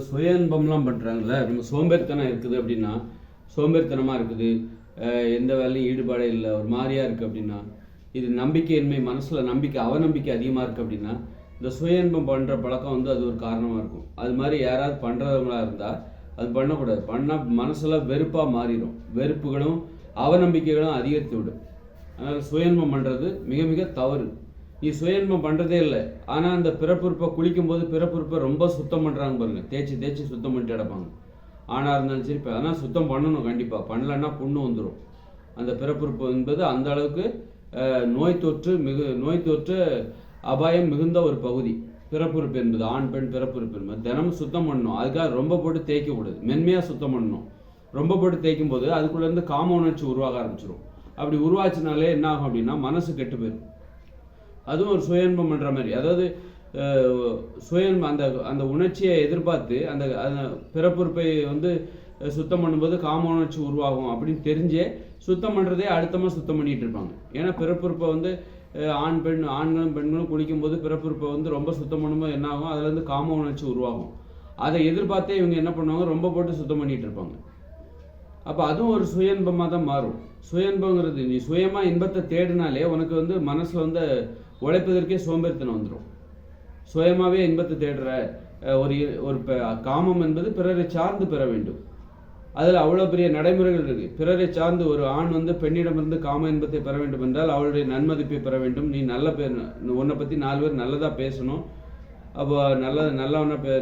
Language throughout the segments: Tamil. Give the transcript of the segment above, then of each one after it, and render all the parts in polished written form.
சுய இன்பம்லாம் பண்ணுறாங்கல்ல, நம்ம சோம்பேறித்தனம் இருக்குது அப்படின்னா, சோம்பேறித்தனமாக இருக்குது, எந்த வேலையும் ஈடுபாடே இல்லை, ஒரு மாதிரியாக இருக்குது அப்படின்னா, இது நம்பிக்கையின்மை, மனசில் நம்பிக்கை அவநம்பிக்கை அதிகமாக இருக்குது அப்படின்னா, இந்த சுய இன்பம் பண்ணுற பழக்கம் வந்து அது ஒரு காரணமாக இருக்கும். அது மாதிரி யாராவது பண்ணுறவங்களா இருந்தால் அது பண்ணக்கூடாது. பண்ணால் மனசில் வெறுப்பாக மாறிடும். வெறுப்புகளும் அவநம்பிக்கைகளும் அதிகரித்து விடும். அதனால் சுய இன்பம் பண்ணுறது மிக மிக தவறு. நீ சுய இன்பம் பண்ணுறதே இல்லை, ஆனால் அந்த பிறப்புறுப்பை குளிக்கும்போது பிறப்புறுப்பை ரொம்ப சுத்தம் பண்ணுறாங்க பாருங்க, தேய்ச்சி தேய்ச்சி சுத்தம் பண்ணிட்டு கிடப்பாங்க. ஆணாக இருந்தாலும் சரி, ஆனால் சுத்தம் பண்ணணும் கண்டிப்பாக. பண்ணலன்னா புண்ணு வந்துடும். அந்த பிறப்புறுப்பு என்பது அந்த அளவுக்கு நோய் தொற்று அபாயம் மிகுந்த ஒரு பகுதி. பிறப்புறுப்பு என்பது ஆண் பெண் பிறப்புறுப்பு என்பது தினமும் சுத்தம் பண்ணணும். அதுக்காக ரொம்ப போட்டு தேய்க்கக்கூடாது, மென்மையாக சுத்தம் பண்ணணும். ரொம்ப போட்டு தேய்க்கும் போது அதுக்குள்ளேருந்து காம உணர்ச்சி உருவாக ஆரம்பிச்சிடும். அப்படி உருவாச்சினாலே என்ன ஆகும் அப்படின்னா மனசு கெட்டு போயிடும். அதுவும் ஒரு சுய இன்பம் பண்ணுற மாதிரி, அதாவது சுயன்பம் அந்த அந்த உணர்ச்சியை எதிர்பார்த்து அந்த பிறப்புறுப்பை வந்து சுத்தம் பண்ணும்போது காம உணர்ச்சி உருவாகும் அப்படின்னு தெரிஞ்சே சுத்தம் பண்ணுறதே அடுத்தமாக சுத்தம் பண்ணிகிட்டு இருப்பாங்க. ஏன்னா பிறப்புறுப்பை வந்து ஆண்களும் பெண்களும் குளிக்கும்போது பிறப்புறுப்பை வந்து ரொம்ப சுத்தம் பண்ணும்போது என்ன ஆகும், அதுலேருந்து காம உணர்ச்சி உருவாகும். அதை எதிர்பார்த்தே இவங்க என்ன பண்ணுவாங்க, ரொம்ப போட்டு சுத்தம் பண்ணிகிட்டு இருப்பாங்க. அப்போ அதுவும் ஒரு சுய இன்பமாக தான் மாறும். சுய இன்பங்கிறது நீ சுயமாக இன்பத்தை தேடினாலே உனக்கு வந்து மனசில் வந்து உழைப்பதற்கே சோம்பேறித்தனம் வந்துடும். சுயமாகவே இன்பத்தை தேடுற ஒரு காமம் என்பது பிறரை சார்ந்து பெற வேண்டும். அதில் அவ்வளோ பெரிய நடைமுறைகள் இருக்குது. பிறரை சார்ந்து ஒரு ஆண் வந்து பெண்ணிடமிருந்து காம இன்பத்தை பெற வேண்டும் என்றால் அவளுடைய நன்மதிப்பை பெற வேண்டும். நீ உன்னை பற்றி 4 பேர் நல்லதாக பேசணும். அப்போ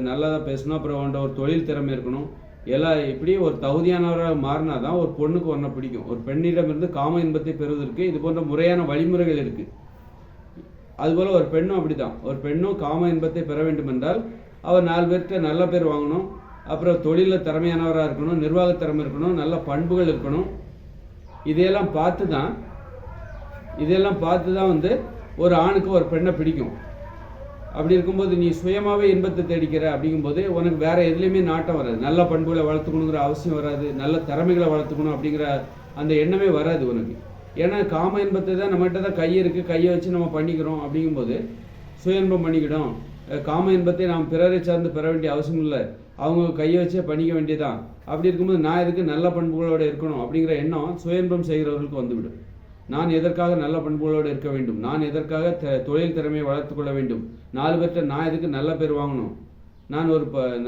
நல்லதாக பேசணும். அப்புறம் உன்ட ஒரு தொழில் திறமை இருக்கணும். எல்லாம் இப்படி ஒரு தகுதியானவராக மாறினா தான் ஒரு பொண்ணுக்கு ஒன்றை பிடிக்கும். ஒரு பெண்ணிடமிருந்து காம இன்பத்தை பெறுவதற்கு இது போன்ற முறையான வழிமுறைகள் இருக்குது. அதுபோல் ஒரு பெண்ணும் அப்படி தான். ஒரு பெண்ணும் காம இன்பத்தை பெற வேண்டும் என்றால் அவர் 4 பேர்கிட்ட நல்ல பேர் வாங்கணும். அப்புறம் தொழிலில் திறமையானவராக இருக்கணும், நிர்வாக திறமை இருக்கணும், நல்ல பண்புகள் இருக்கணும். இதையெல்லாம் பார்த்து தான் வந்து ஒரு ஆணுக்கு ஒரு பெண்ணை பிடிக்கும். அப்படி இருக்கும்போது நீ சுயமாகவே இன்பத்தை தேடிக்கிற அப்படிங்கும்போது உனக்கு வேறு எதுலேயுமே நாட்டம் வராது. நல்ல பண்புகளை வளர்த்துக்கணுங்கிற அவசியம் வராது. நல்ல திறமைகளை வளர்த்துக்கணும் அப்படிங்கிற அந்த எண்ணமே வராது உனக்கு. ஏன்னா காம இன்பத்தை தான் நம்மகிட்ட தான் கை இருக்குது, கையை வச்சு நம்ம பண்ணிக்கிறோம். அப்படிங்கும்போது சுய இன்பம் பண்ணிக்கிடும். காம இன்பத்தை நாம் பிறரை சார்ந்து பெற வேண்டிய அவசியம் இல்லை, அவங்க கையை வச்சே பண்ணிக்க வேண்டியதான். அப்படி இருக்கும்போது நான் எதுக்கு நல்ல பண்புகளோடு இருக்கணும் அப்படிங்கிற எண்ணம் சுய இன்பம் செய்கிறவர்களுக்கு வந்துவிடும். நான் எதற்காக நல்ல பண்புகளோடு இருக்க வேண்டும், நான் எதற்காக தொழில் திறமையை வளர்த்து கொள்ள வேண்டும், 4 பேர்கிட்ட நான் எதுக்கு நல்ல பேர் வாங்கணும், நான்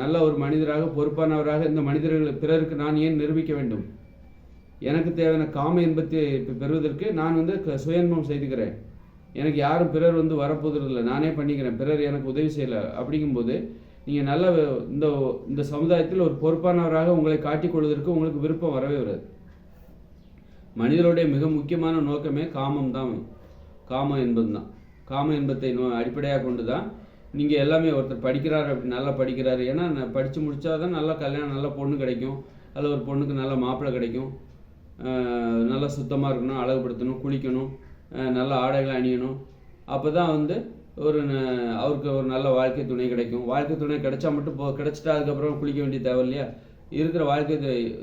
நல்ல ஒரு மனிதராக பொறுப்பானவராக இந்த மனிதர்கள் பிறருக்கு நான் ஏன் நிரூபிக்க வேண்டும், எனக்கு தேவையான காம இன்பத்தை பெறுவதற்கு நான் வந்து சுய இன்பம் செய்துக்கிறேன், எனக்கு யாரும் பிறர் வந்து வரப்போதில்லை, நானே பண்ணிக்கிறேன், பிறர் எனக்கு உதவி செய்யலை. அப்படிங்கும்போது நீங்கள் நல்ல இந்த சமுதாயத்தில் ஒரு பொறுப்பானவராக உங்களை காட்டிக்கொள்வதற்கு உங்களுக்கு விருப்பம் வரவே வராது. மனிதனுடைய மிக முக்கியமான நோக்கமே காமம் தான், காம இன்பம் தான். காம இன்பத்தை அடிப்படையாக கொண்டு தான் நீங்கள் எல்லாமே. ஒருத்தர் படிக்கிறாரு, அப்படி நல்லா படிக்கிறாரு, ஏன்னா படித்து முடித்தா தான் நல்லா கல்யாணம், நல்ல பொண்ணு கிடைக்கும், அதில் ஒரு பொண்ணுக்கு நல்ல மாப்பிள்ளை கிடைக்கும், நல்லா சுத்தமாக இருக்கணும், அழகுபடுத்தணும், குளிக்கணும், நல்ல ஆடைகளை அணியணும். அப்போ தான் வந்து அவருக்கு ஒரு நல்ல வாழ்க்கை துணை கிடைக்கும். வாழ்க்கை துணை கிடைச்சா மட்டும் கிடைச்சிட்டா அதுக்கப்புறம் குளிக்க வேண்டிய தேவை இல்லையா? இருக்கிற வாழ்க்கை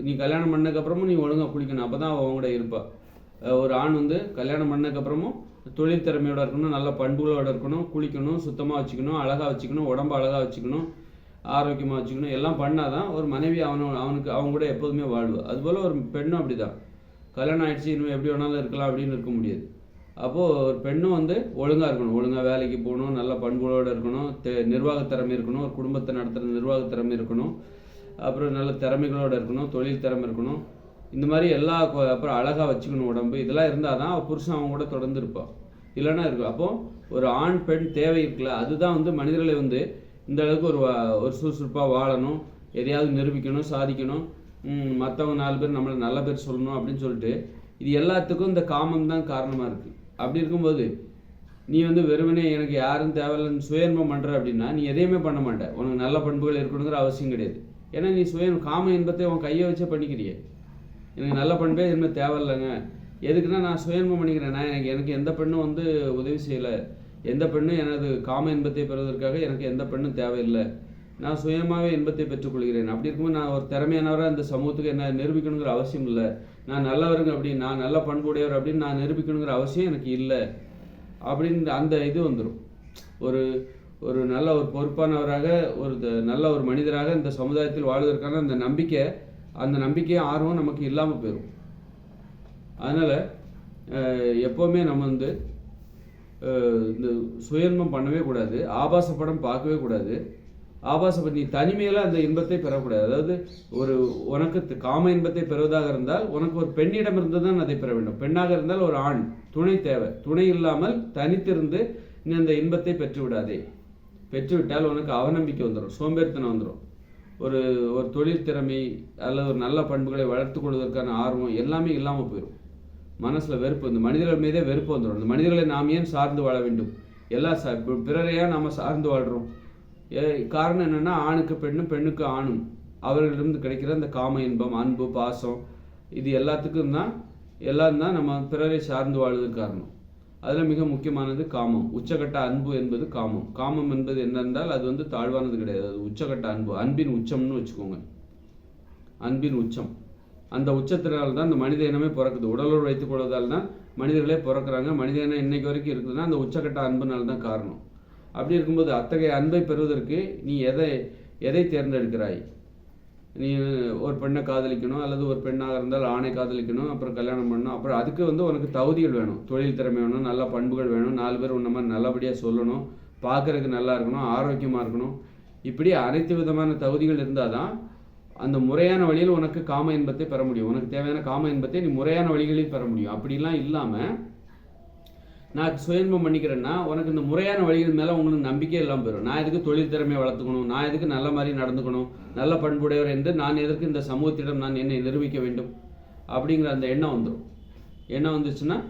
நீ கல்யாணம் பண்ணதுக்கப்புறமும் நீ ஒழுங்காக குளிக்கணும், அப்போ தான் அவன் கூட இருப்பாள். ஒரு ஆண் வந்து கல்யாணம் பண்ணதுக்கப்புறமும் தொழில் திறமையோடு இருக்கணும், நல்ல பண்புகளோடு இருக்கணும், குளிக்கணும், சுத்தமாக வச்சுக்கணும், அழகாக வச்சுக்கணும், உடம்பு அழகாக வச்சுக்கணும், ஆரோக்கியமாக வச்சுக்கணும். எல்லாம் பண்ணால் தான் ஒரு மனைவி அவனுக்கு அவங்க கூட எப்போதுமே வாழ்வாள். அதுபோல் ஒரு பெண்ணும் அப்படி தான். கல்யாணம் ஆகிடுச்சு, இன்னும் எப்படி வேணாலும் இருக்கலாம் அப்படின்னு இருக்க முடியாது. அப்போது ஒரு பெண்ணும் வந்து ஒழுங்காக இருக்கணும், ஒழுங்காக வேலைக்கு போகணும், நல்ல பண்புகளோடு இருக்கணும், நிர்வாக திறமை இருக்கணும், ஒரு குடும்பத்தை நடத்துகிற நிர்வாக திறமை இருக்கணும், அப்புறம் நல்ல திறமைகளோடு இருக்கணும், தொழில் திறமை இருக்கணும். இந்த மாதிரி அப்புறம் அழகாக வச்சுக்கணும் உடம்பு. இதெல்லாம் இருந்தால் தான் புருஷன் அவங்க கூட தொடர்ந்து இருப்பாள், இல்லைன்னா இருக்கும். அப்போது ஒரு ஆண் பெண் தேவை இருக்குல்ல, அதுதான் வந்து மனிதர்களை வந்து இந்த அளவுக்கு ஒரு சுறுசுறுப்பாக வாழணும், எதையாவது நிரூபிக்கணும், சாதிக்கணும், மற்றவங்க 4 பேர் நம்மளை நல்ல பேர் சொல்லணும் அப்படின்னு சொல்லிட்டு இது எல்லாத்துக்கும் இந்த காமம் தான் காரணமாக இருக்குது. அப்படி இருக்கும்போது நீ வந்து வெறுமனே எனக்கு யாரும் தேவையில்லைன்னு சுய இன்பம் பண்ணுற அப்படின்னா நீ எதையுமே பண்ண மாட்டே. உனக்கு நல்ல பண்புகள் இருக்கணுங்கிற அவசியம் கிடையாது. ஏன்னா நீ காம இன்பத்தை உன் கையை வச்சே பண்ணிக்கிறியே. எனக்கு நல்ல பண்பே இனிமேல் தேவையில்லைங்க, எதுக்குன்னா நான் சுய இன்பம் பண்ணிக்கிறேன், எனக்கு எந்த பெண்ணும் வந்து உதவி செய்யலை, எந்த பெண்ணும் எனது காம இன்பத்தை பெறுவதற்காக எனக்கு எந்த பெண்ணும் தேவையில்லை, நான் சுயமாகவே இன்பத்தை பெற்றுக்கொள்கிறேன். அப்படி இருக்கும்போது நான் ஒரு திறமையானவராக இந்த சமூகத்துக்கு என்ன நிரூபிக்கணுங்கிற அவசியம் இல்லை, நான் நல்லவருங்க அப்படின்னு, நான் நல்ல பண்புடையவர் அப்படின்னு நான் நிரூபிக்கணுங்கிற அவசியம் எனக்கு இல்லை அப்படின்னு அந்த இது வந்துடும். ஒரு நல்ல ஒரு பொறுப்பானவராக நல்ல ஒரு மனிதராக இந்த சமுதாயத்தில் வாழ்வதற்கான அந்த நம்பிக்கை ஆர்வம் நமக்கு இல்லாமல் போயிடும். அதனால் எப்போவுமே நம்ம இந்த சுயன்பம் பண்ணவே கூடாது, ஆபாச படம் பார்க்கவே கூடாது. நீ தனிமையில் அந்த இன்பத்தை பெறக்கூடாது. அதாவது உனக்கு காம இன்பத்தை பெறுவதாக இருந்தால் உனக்கு ஒரு பெண்ணிடம் இருந்து தான் அதை பெற வேண்டும். பெண்ணாக இருந்தால் ஒரு ஆண் துணை தேவை. துணை இல்லாமல் தனித்திருந்து நீ அந்த இன்பத்தை பெற்று விடாதே. பெற்றுவிட்டால் உனக்கு அவநம்பிக்கை வந்துடும், சோம்பேறித்தனம் வந்துடும். ஒரு தொழில் திறமை அல்லது ஒரு நல்ல பண்புகளை வளர்த்து கொள்வதற்கான ஆர்வம் எல்லாமே இல்லாமல் போயிடும். மனசில் வெறுப்பு, இந்த மனிதர்கள் மீதே வெறுப்பு வந்துடும். இந்த மனிதர்களை நாம் ஏன் சார்ந்து வாழ வேண்டும்? பிறரையா நாம் சார்ந்து வாழ்கிறோம். காரணம் என்னென்னா, ஆணுக்கு பெண்ணும் பெண்ணுக்கு ஆணும் அவர்களிடம் கிடைக்கிற அந்த காம இன்பம், அன்பு, பாசம், இது எல்லாத்துக்கும் தான் நம்ம பிறரை சார்ந்து வாழ்வதற்கு காரணம். அதில் மிக முக்கியமானது காமம். உச்சகட்ட அன்பு என்பது காமம். காமம் என்பது என்னென்றால் அது தாழ்வானது கிடையாது, அது உச்சகட்ட அன்பு, அன்பின் உச்சம்னு வச்சுக்கோங்க. அன்பின் உச்சம். அந்த உச்சத்தினால்தான் இந்த மனித இனமே பிறக்குது. உடலோடு வைத்துக் கொள்வதால் தான் மனிதர்களே பிறக்கிறாங்க. மனித இனம் இன்னைக்கு வரைக்கும் இருக்குதுன்னா அந்த உச்சகட்ட அன்புனால தான் காரணம். அப்படி இருக்கும்போது அத்தகைய அன்பை பெறுவதற்கு நீ எதை தேர்ந்தெடுக்கிறாய்? நீ ஒரு பெண்ணை காதலிக்கணும், அல்லது ஒரு பெண்ணாக இருந்தால் ஆணை காதலிக்கணும், அப்புறம் கல்யாணம் பண்ணணும். அப்புறம் அதுக்கு உனக்கு தகுதிகள் வேணும், தொழில் திறமை வேணும், நல்ல பண்புகள் வேணும், 4 பேர் உன்ன மாதிரி நல்லபடியாக சொல்லணும், பார்க்கறதுக்கு நல்லா இருக்கணும், ஆரோக்கியமாக இருக்கணும். இப்படி அனைத்து விதமான தகுதிகள் இருந்தால் தான் அந்த முறையான வழியில் உனக்கு காம இன்பத்தை பெற முடியும். உனக்கு தேவையான காம இன்பத்தை நீ முறையான வழிகளில் பெற முடியும். அப்படிலாம் இல்லாமல் நான் சுயன்பம் பண்ணிக்கிறேன்னா உனக்கு இந்த முறையான வழிகள் மேலே உங்களுக்கு நம்பிக்கை இல்லாமல் போயிடும். நான் எதுக்கு தொழில் திறமையை வளர்த்துக்கணும், நான் எதுக்கு நல்ல மாதிரி நடந்துக்கணும், நல்ல பண்புடையவர் என்று நான் எதற்கு இந்த சமூகத்திடம் நான் என்னை நிரூபிக்க வேண்டும் அப்படிங்கிற அந்த எண்ணம் வந்துடும். எண்ணம் வந்துச்சுன்னா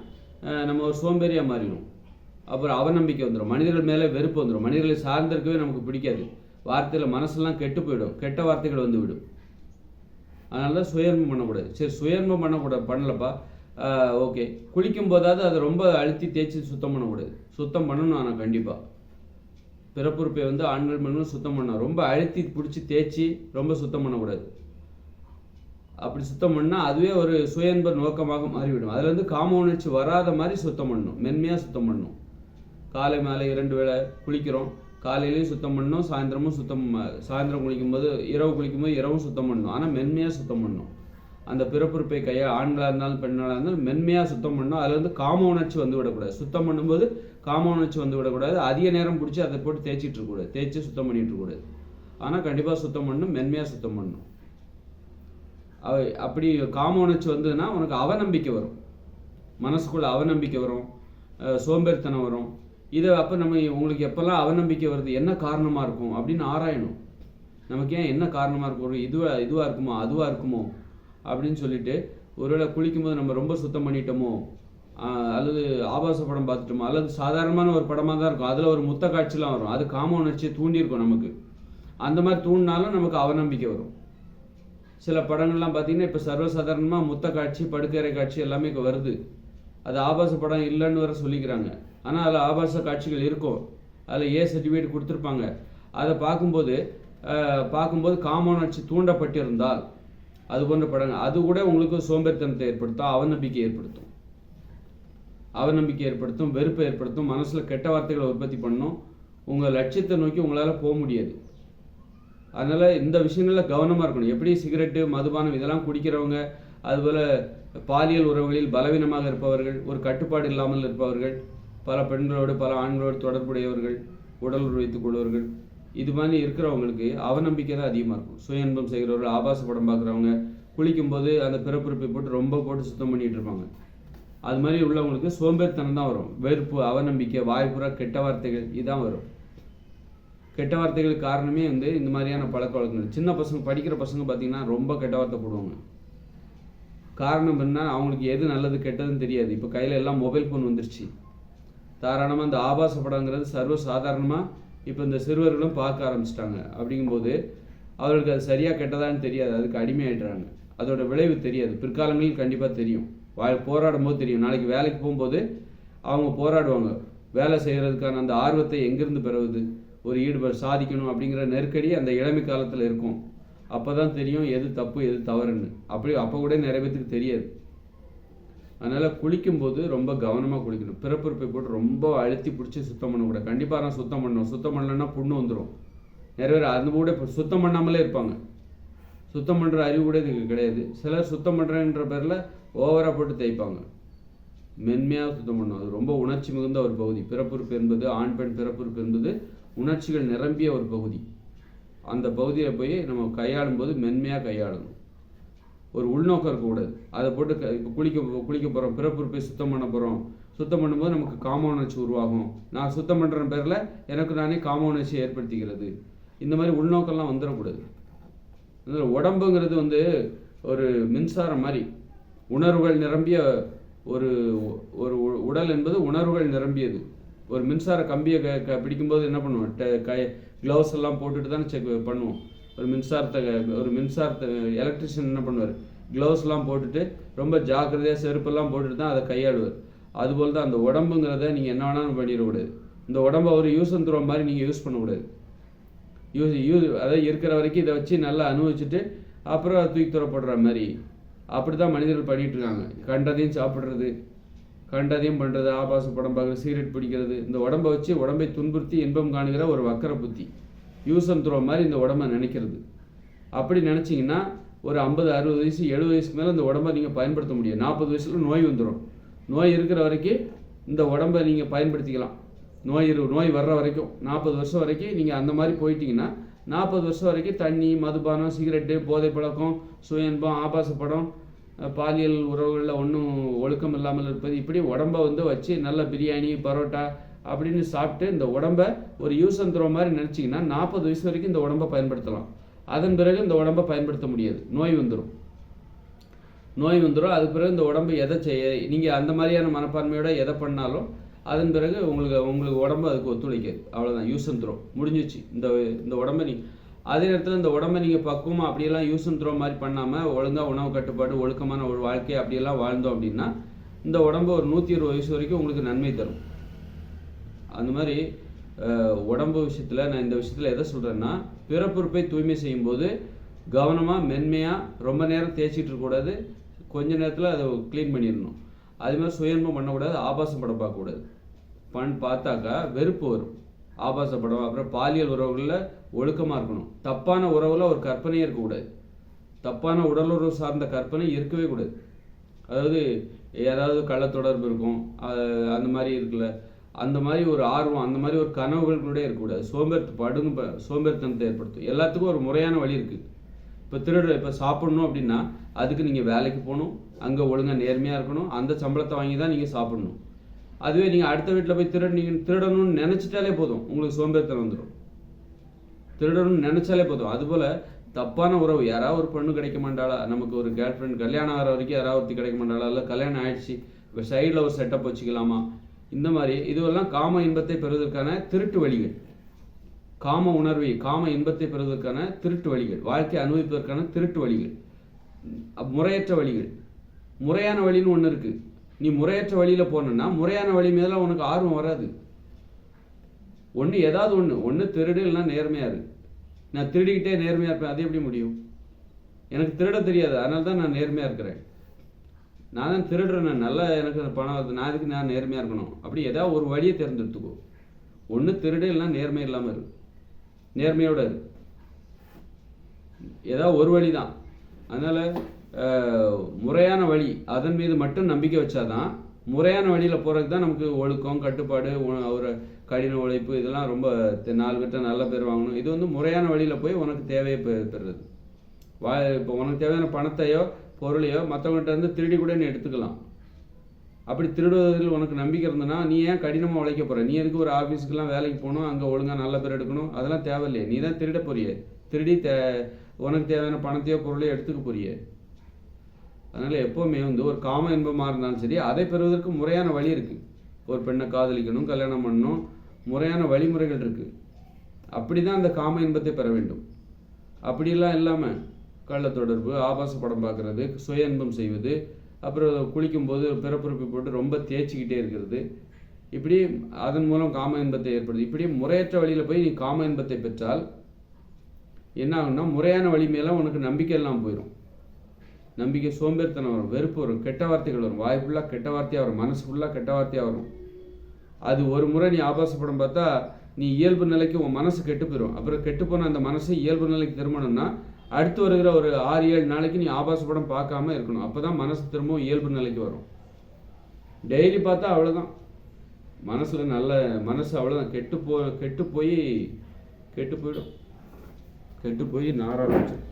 நம்ம ஒரு சோம்பேறியாக மாறிடும். அப்புறம் அவநம்பிக்கை வந்துடும், மனிதர்கள் மேலே வெறுப்பு வந்துடும், மனிதர்களை சார்ந்திருக்கவே நமக்கு பிடிக்காது, வார்த்தையில் மனசெல்லாம் கெட்டு போயிடும், கெட்ட வார்த்தைகள் வந்து விடும். அதனால தான் சுயன்பம் பண்ணக்கூடாது. சரி, சுயன்பம் பண்ணலப்பா, ஓகே. குளிக்கும் போதாவது அதை ரொம்ப அழுத்தி தேய்ச்சி சுத்தம் பண்ணக்கூடாது. சுத்தம் பண்ணணும், ஆனால் கண்டிப்பாக பிறப்புறுப்பை ஆண்கள் பெண்களும் சுத்தம் பண்ணணும். ரொம்ப அழுத்தி பிடிச்சி தேய்ச்சி ரொம்ப சுத்தம் பண்ணக்கூடாது. அப்படி சுத்தம் பண்ணால் அதுவே ஒரு சுயன்ப நோக்கமாக மாறிவிடும். அதில் காம உணர்ச்சி வராத மாதிரி சுத்தம் பண்ணணும், மென்மையாக சுத்தம் பண்ணணும். காலை மாலை 2 வேளை குளிக்கிறோம், காலையிலையும் சுத்தம் பண்ணணும், சாயந்தரம் குளிக்கும்போது, இரவு குளிக்கும்போது இரவும் சுத்தம் பண்ணணும். ஆனால் மென்மையாக சுத்தம் பண்ணணும். அந்த பிறப்புறுப்பை ஆண்களாக இருந்தாலும் பெண்களாக இருந்தாலும் மென்மையாக சுத்தம் பண்ணணும். அதில் காம உணர்ச்சி வந்து விடக்கூடாது. சுத்தம் பண்ணும்போது காம உணர்ச்சி வந்து விடக்கூடாது. அதிக நேரம் பிடிச்சி அதை போட்டு தேய்ச்சிட்டு இருக்கக்கூடாது, தேய்ச்சி சுத்தம் பண்ணிட்டு இருக்கக்கூடாது. ஆனால் கண்டிப்பாக சுத்தம் பண்ணணும், மென்மையாக சுத்தம் பண்ணணும். அப்படி காம உணர்ச்சி வந்ததுன்னா உனக்கு அவநம்பிக்கை வரும், மனசுக்குள்ள அவநம்பிக்கை வரும், சோம்பேறித்தனம் வரும். இதை அப்போ உங்களுக்கு எப்போல்லாம் அவநம்பிக்கை வருது, என்ன காரணமாக இருக்கும் அப்படின்னு ஆராயணும். நமக்கு ஏன் என்ன காரணமாக இருக்கும், இதுவாக இருக்குமோ அதுவாக இருக்குமோ அப்படின்னு சொல்லிட்டு, ஒருவேளை குளிக்கும்போது நம்ம ரொம்ப சுத்தம் பண்ணிட்டோமோ, அல்லது ஆபாச படம் பார்த்துட்டோமோ, அல்லது சாதாரணமான ஒரு படமாக தான் இருக்கும், அதில் ஒரு முத்த காட்சிலாம் வரும், அது காம உணர்ச்சியை தூண்டியிருக்கும் நமக்கு. அந்த மாதிரி தூண்டினாலும் நமக்கு அவநம்பிக்கை வரும். சில படங்கள்லாம் பார்த்தீங்கன்னா இப்போ சர்வசாதாரணமாக முத்த காட்சி, படுக்கறை காட்சி எல்லாமே இப்போ வருது. அது ஆபாச படம் இல்லைன்னு வர சொல்லிக்கிறாங்க. ஆனால் அதில் ஆபாச காட்சிகள் இருக்கும், அதில் சர்டிஃபிகேட் கொடுத்துருப்பாங்க. அதை பார்க்கும்போது காம உணர்ச்சி தூண்டப்பட்டிருந்தால் அது போன்ற படங்கள், அது கூட உங்களுக்கு சோம்பேறித்தனத்தை ஏற்படுத்தும், அவநம்பிக்கை ஏற்படுத்தும், வெறுப்பை ஏற்படுத்தும், மனசில் கெட்ட வார்த்தைகளை உற்பத்தி பண்ணும். உங்கள் லட்சியத்தை நோக்கி உங்களால் போக முடியாது. அதனால் இந்த விஷயங்களில் கவனமாக இருக்கணும். எப்படி சிகரெட்டு, மதுபானம் இதெல்லாம் குடிக்கிறவங்க, அதுபோல் பாலியல் உறவுகளில் பலவீனமாக இருப்பவர்கள், ஒரு கட்டுப்பாடு இல்லாமல் இருப்பவர்கள், பல பெண்களோடு பல ஆண்களோடு தொடர்புடையவர்கள், உடல் வைத்துக் கொள்வர்கள், இது மாதிரி இருக்கிறவங்களுக்கு அவநம்பிக்கை தான் அதிகமாக இருக்கும். சுய இன்பம் செய்கிறவர்கள், ஆபாச படம் பார்க்குறவங்க, குளிக்கும்போது அந்த பிறப்புறுப்பை போட்டு சுத்தம் பண்ணிகிட்டு இருப்பாங்க. அது மாதிரி உள்ளவங்களுக்கு சோம்பேறித்தனம் தான் வரும், வெறுப்பு, அவநம்பிக்கை, வாய்ப்புறா கெட்ட வார்த்தைகள் இதுதான் வரும். கெட்ட வார்த்தைகளுக்கு காரணமே இந்த மாதிரியான பழக்க வழக்கங்கள். சின்ன பசங்க, படிக்கிற பசங்க பார்த்தீங்கன்னா ரொம்ப கெட்ட வார்த்தை போடுவாங்க. காரணம் என்ன, அவங்களுக்கு எது நல்லது கெட்டதுன்னு தெரியாது. இப்போ கையில் எல்லாம் மொபைல் ஃபோன் வந்துருச்சு. தாராளமாக இந்த ஆபாச படங்கிறது சர்வசாதாரணமாக இப்போ இந்த சிறுவர்களும் பார்க்க ஆரம்பிச்சிட்டாங்க. அப்படிங்கும்போது அவர்களுக்கு அது சரியாக கெட்டதான்னு தெரியாது, அதுக்கு அடிமையாயிடுறாங்க. அதோட விளைவு தெரியாது, பிற்காலங்களில் கண்டிப்பாக தெரியும். போராடும் போது தெரியும். நாளைக்கு வேலைக்கு போகும்போது அவங்க போராடுவாங்க. வேலை செய்கிறதுக்கான அந்த ஆர்வத்தை எங்கேருந்து பெறுவது, ஒரு ஈடுபாடு சாதிக்கணும் அப்படிங்கிற நெருக்கடி அந்த இளமை காலத்தில் இருக்கும். அப்போ தான் தெரியும் எது தப்பு எது தவறுன்னு. அப்போ கூட நிறைய பேத்துக்கு தெரியாது. அதனால் குளிக்கும்போது ரொம்ப கவனமாக குளிக்கணும். பிறப்புறுப்பை போட்டு ரொம்ப அழுத்தி பிடிச்சி சுத்தம் பண்ணக்கூடாது. கண்டிப்பாக நான் சுத்தம் பண்ணணும், சுத்தம் பண்ணலன்னா புண்ணு வந்துடும். நிறைய பேர் அது கூட இப்போ சுத்தம் பண்ணாமலே இருப்பாங்க. சுத்தம் பண்ணுற அறிவு கூட இதுக்கு கிடையாது. சிலர் சுத்தம் பண்ணுறேன்ற பேரில் ஓவராக போட்டு தேய்ப்பாங்க. மென்மையாக சுத்தம் பண்ணணும். அது ரொம்ப உணர்ச்சி மிகுந்த ஒரு பகுதி. பிறப்புறுப்பு என்பது, ஆண் பெண் பிறப்புறுப்பு என்பது உணர்ச்சிகள் நிரம்பிய ஒரு பகுதி. அந்த பகுதியில் போய் நம்ம கையாளும் போது மென்மையாக கையாளணும். ஒரு உள்நோக்கம் இருக்கக்கூடாது. அதை போட்டு இப்போ குளிக்க போகிறோம், பிறப்புறுப்பை சுத்தம் பண்ண போகிறோம். சுத்தம் பண்ணும்போது நமக்கு காம உணர்ச்சி உருவாகும். நான் சுத்தம் பண்ணுற பேரில் எனக்கு நானே காம உணர்ச்சியை ஏற்படுத்திக்கிறது. இந்த மாதிரி உள்நோக்கம்லாம் வந்துடக்கூடாது. அதனால் உடம்புங்கிறது ஒரு மின்சாரம் மாதிரி, உணர்வுகள் நிரம்பிய ஒரு ஒரு உடல் என்பது உணர்வுகள் நிரம்பியது. ஒரு மின்சார கம்பியை பிடிக்கும்போது என்ன பண்ணுவோம், க்ளவுஸ் எல்லாம் போட்டுட்டு தானே செக் பண்ணுவோம். ஒரு மின்சாரத்தை எலக்ட்ரிஷியன் என்ன பண்ணுவார், க்ளவுஸ்லாம் போட்டுட்டு ரொம்ப ஜாக்கிரதையாக செருப்பெல்லாம் போட்டுட்டு தான் அதை கையாளுவார். அதுபோல் தான் அந்த உடம்புங்கிறத நீங்கள் என்ன வேணாலும் பண்ணிடக்கூடாது. இந்த உடம்பை ஒரு யூஸ் அண்ட் த்ரோ மாதிரி நீங்கள் யூஸ் பண்ணக்கூடாது. அதாவது இருக்கிற வரைக்கும் இதை வச்சு நல்லா அனுபவிச்சுட்டு அப்புறம் தூக்கி துறப்படுற மாதிரி அப்படி தான் மனிதர்கள் பண்ணிகிட்டு இருக்காங்க. கண்டதையும் சாப்பிட்றது, கண்டதையும் பண்ணுறது, ஆபாச படம் பார்க்குறது, சிகரெட் பிடிக்கிறது, இந்த உடம்பை வச்சு உடம்பை துன்புறுத்தி இன்பம் காணுகிற ஒரு வக்கர புத்தி, யூஸ் அண்ட் த்ரோ மாதிரி இந்த உடம்பை நினைக்கிறது. அப்படி நினச்சிங்கன்னா ஒரு 50, 60 வயசு 70 வயசுக்கு மேலே இந்த உடம்பை நீங்கள் பயன்படுத்த முடியும். 40 வயசில் நோய் வந்துடும். நோய் இருக்கிற வரைக்கும் இந்த உடம்பை நீங்கள் பயன்படுத்திக்கலாம். நோய் வர்ற வரைக்கும் 40 வருஷம் வரைக்கும் நீங்கள் அந்த மாதிரி போயிட்டீங்கன்னா 40 வருஷம் வரைக்கும் தண்ணி, மதுபானம், சிகரெட்டு, போதை பழக்கம், சுயன்பம், ஆபாச படம், பாலியல் உறவுகளில் ஒன்றும் ஒழுக்கம் இல்லாமல் இருப்பது, இப்படி உடம்பை வச்சு நல்ல பிரியாணி, பரோட்டா அப்படின்னு சாப்பிட்டு இந்த உடம்பை ஒரு யூஸ் அண்ட் த்ரோ மாதிரி நினச்சிங்கன்னா 40 வயசு வரைக்கும் இந்த உடம்பை பயன்படுத்தலாம். அதன் பிறகு இந்த உடம்பை பயன்படுத்த முடியாது. நோய் வந்துடும். அதுக்கு பிறகு இந்த உடம்பு எதை செய்ய, நீங்கள் அந்த மாதிரியான மனப்பான்மையோட எதை பண்ணாலும் அதன் பிறகு உங்களுக்கு உடம்பு அதுக்கு ஒத்துழைக்காது. அவ்வளோதான், யூஸ் அண்ட் த்ரோ முடிஞ்சிச்சு. இந்த உடம்பை அதே நேரத்தில் இந்த உடம்பை நீங்கள் பக்குவமாக அப்படியெல்லாம் யூஸ் அண்ட் த்ரோ மாதிரி பண்ணாமல் ஒழுங்காக உணவு கட்டுப்பாடு, ஒழுக்கமான ஒரு வாழ்க்கை அப்படியெல்லாம் வாழ்ந்தோம் அப்படின்னா இந்த உடம்பு ஒரு 120 வயசு வரைக்கும் உங்களுக்கு நன்மை தரும். அந்த மாதிரி உடம்பு விஷயத்தில் நான் இந்த விஷயத்தில் எதை சொல்கிறேன்னா, பிறப்புறுப்பை தூய்மை செய்யும்போது கவனமாக மென்மையாக ரொம்ப நேரம் தேய்ச்சிட்டு இருக்கக்கூடாது. கொஞ்ச நேரத்தில் அதை க்ளீன் பண்ணிடணும். அது மாதிரி சுயன்பம் பண்ணக்கூடாது. ஆபாச படம் பார்க்கக்கூடாது. பார்த்தாக்கா வெறுப்பு வரும். ஆபாச படம், அப்புறம் பாலியல் உறவுகளில் ஒழுக்கமாக இருக்கணும். தப்பான உறவில் ஒரு கற்பனையே இருக்கக்கூடாது. தப்பான உடலுறவு சார்ந்த கற்பனை இருக்கவே கூடாது. அதாவது ஏதாவது கள்ள தொடர்பு இருக்கும், அந்த மாதிரி இருக்குல்ல, அந்த மாதிரி ஒரு ஆர்வம், அந்த மாதிரி ஒரு கனவுகள் கூட இருக்கக்கூடாது. சோம்பேறித்தனத்தை ஏற்படுத்தும். எல்லாத்துக்கும் ஒரு முறையான வழி இருக்குது. இப்போ சாப்பிடணும் அப்படின்னா அதுக்கு நீங்கள் வேலைக்கு போகணும், அங்கே ஒழுங்காக நேர்மையாக இருக்கணும், அந்த சம்பளத்தை வாங்கி தான் நீங்கள் சாப்பிடணும். அதுவே நீங்கள் அடுத்த வீட்டில் போய் திருடணும்னு நினச்சிட்டாலே போதும், உங்களுக்கு சோம்பேறித்தனம் வந்துடும். திருடணும்னு நினச்சாலே போதும். அதுபோல் தப்பான உறவு, யாராவது ஒரு பொண்ணு கிடைக்க மாட்டாளா, நமக்கு ஒரு கேர்ள் ஃப்ரெண்ட், கல்யாணம் ஆகிற வரைக்கும் யாராவது ஒருத்தி கிடைக்க மாட்டாளா, இல்லை கல்யாணம் ஆயிடுச்சு இப்போ சைடில் ஒரு செட்டப் வச்சுக்கலாமா, இந்த மாதிரி இதுவெல்லாம் காம இன்பத்தை பெறுவதற்கான திருட்டு வழிகள். காம இன்பத்தை பெறுவதற்கான திருட்டு வழிகள், வாழ்க்கை அனுபவிப்பதற்கான திருட்டு வழிகள், முறையற்ற வழிகள். முறையான வழின்னு ஒன்று இருக்குது. நீ முறையற்ற வழியில் போனன்னா முறையான வழி மேலே உனக்கு ஆர்வம் வராது. ஏதாவது ஒன்று திருடு, இல்லைன்னா நேர்மையாக இருக்கு. நான் திருடிக்கிட்டே நேர்மையாக இருப்பேன், அது எப்படி முடியும்? எனக்கு திருட தெரியாது, அதனால தான் நான் நேர்மையாக இருக்கிறேன். நான் தான் திருடுறேன், நல்லா எனக்கு பணம் வருது, நான் இதுக்கு நான் நேர்மையாக இருக்கணும். அப்படி ஏதாவது ஒரு வழியை தேர்ந்தெடுத்துக்கோ. ஒன்று திருடு, இல்லைன்னா நேர்மை இல்லாமல் இருக்கு. நேர்மையோட இருக்கு. ஏதாவது ஒரு வழி தான். அதனால் முறையான வழி, அதன் மீது மட்டும் நம்பிக்கை வச்சாதான், முறையான வழியில் போகிறதுக்கு தான் நமக்கு ஒழுக்கம், கட்டுப்பாடு, ஒரு கடின உழைப்பு, இதெல்லாம் ரொம்ப 4 பேர்ட்ட நல்ல பேர் வாங்கணும். இது முறையான வழியில் போய் உனக்கு தேவையை பெறுறது. இப்போ உனக்கு தேவையான பணத்தையோ பொருளையோ மற்றவங்கள்ட்ட இருந்து திருடி கூட நீ எடுத்துக்கலாம். அப்படி திருடுவதில் உனக்கு நம்பிக்கை இருந்ததுன்னா நீ ஏன் கடினமாக உழைக்க போகிற? நீ எதுக்கு ஒரு ஆஃபீஸுக்கெல்லாம் வேலைக்கு போகணும், அங்கே ஒழுங்காக நல்ல பேர் எடுக்கணும்? அதெல்லாம் தேவையில்லையே. நீ தான் திருட போறியே. திருடி உனக்கு தேவையான பணத்தையோ பொருளையோ எடுத்துக்க போறியே. அதனால் எப்போவுமே ஒரு காம இன்பமாக இருந்தாலும் சரி, அதை பெறுவதற்கு முறையான வழி இருக்குது. ஒரு பெண்ணை காதலிக்கணும், கல்யாணம் பண்ணணும், முறையான வழிமுறைகள் இருக்குது. அப்படி தான் அந்த காம இன்பத்தை பெற வேண்டும். அப்படிலாம் இல்லாமல் கள்ள தொடர்பு, ஆபாச படம் பார்க்குறது, சுய இன்பம் செய்வது, அப்புறம் குளிக்கும்போது பிறப்புறுப்பை போட்டு ரொம்ப தேய்ச்சிக்கிட்டே இருக்கிறது, இப்படி அதன் மூலம் காம இன்பத்தை ஏற்படுது. இப்படி முறையற்ற வழியில் போய் நீ காம இன்பத்தை பெற்றால் என்ன ஆகும்னா, முறையான வழி மேலே உனக்கு நம்பிக்கை எல்லாம் போயிடும். நம்பிக்கை, சோம்பேறித்தனம் வரும், வெறுப்பு வரும், கெட்ட வார்த்தைகள் வரும், வாய் ஃபுல்லாக கெட்ட வார்த்தையாக வரும், மனசு ஃபுல்லாக கெட்ட வார்த்தையாக வரும். அது ஒரு முறை நீ ஆபாச படம் பார்த்தா நீ இயல்பு நிலைக்கு உன் மனசு கெட்டு போயிடும். அப்புறம் கெட்டு போன அந்த மனசு இயல்பு நிலைக்கு திரும்பணும்னா அடுத்து வருகிற ஒரு 6-7 நாளைக்கு நீ ஆபாச படம் பார்க்காம இருக்கணும். அப்போ தான் மனசு திரும்பவும் இயல்பு நிலைக்கு வரும். டெய்லி பார்த்தா அவ்வளோதான், மனசில் நல்ல மனசு அவ்வளோதான் கெட்டு போயிடும், கெட்டு போய் நார ஆரம்பிச்சிடும்.